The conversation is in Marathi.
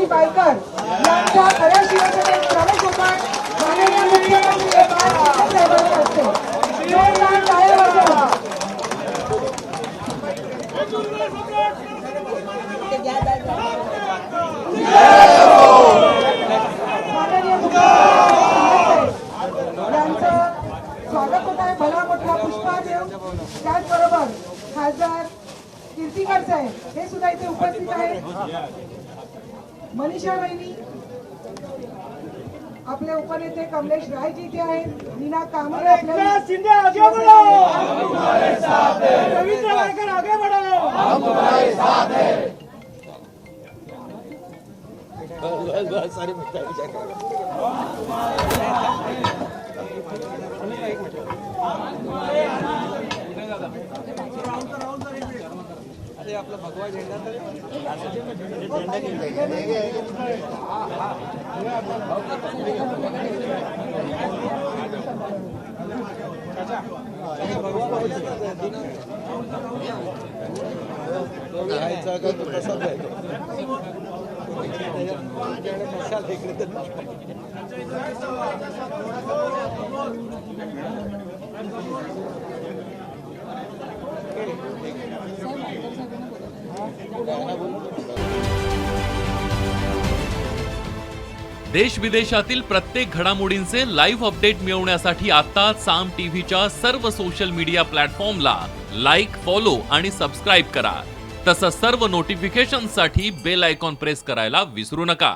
ओबीसी बायकर यांच्या खऱ्या शिवसेनेत प्रवेश होत आहे. माननीय मुख्यमंत्री एकनाथ शिंदे साहेबांच्या हस्ते जोरदार टाळ्या वाजवा. माननीय मुख्यमंत्री यांचं स्वागत होत आहे. भला मोठा पुष्पादेव, त्याचबरोबर खासदार कीर्तिकर साहेब हे सुद्धा इथे उपस्थित आहेत. मनीषा वहिनी, आपले उपनेते कमलेश रायजी इथे आहेत. नीना कांबळे, आपल्या शिंदे आगे बढ़ो, हम तुम्हारे साथ हैं. रवींद्र वायकर आगे बढ़ो, हम तुम्हारे साथ हैं. बहुत सारी अरे आपला भगवा झेंडा तर देश विदेशातील प्रत्येक घडामोडींचे लाईव्ह अपडेट मिळवण्यासाठी आता साम टीव्हीच्या सर्व सोशल मीडिया प्लॅटफॉर्मला लाईक, फॉलो आणि सबस्क्राईब करा. तसंच सर्व नोटिफिकेशनसाठी बेल आयकॉन प्रेस करायला विसरू नका.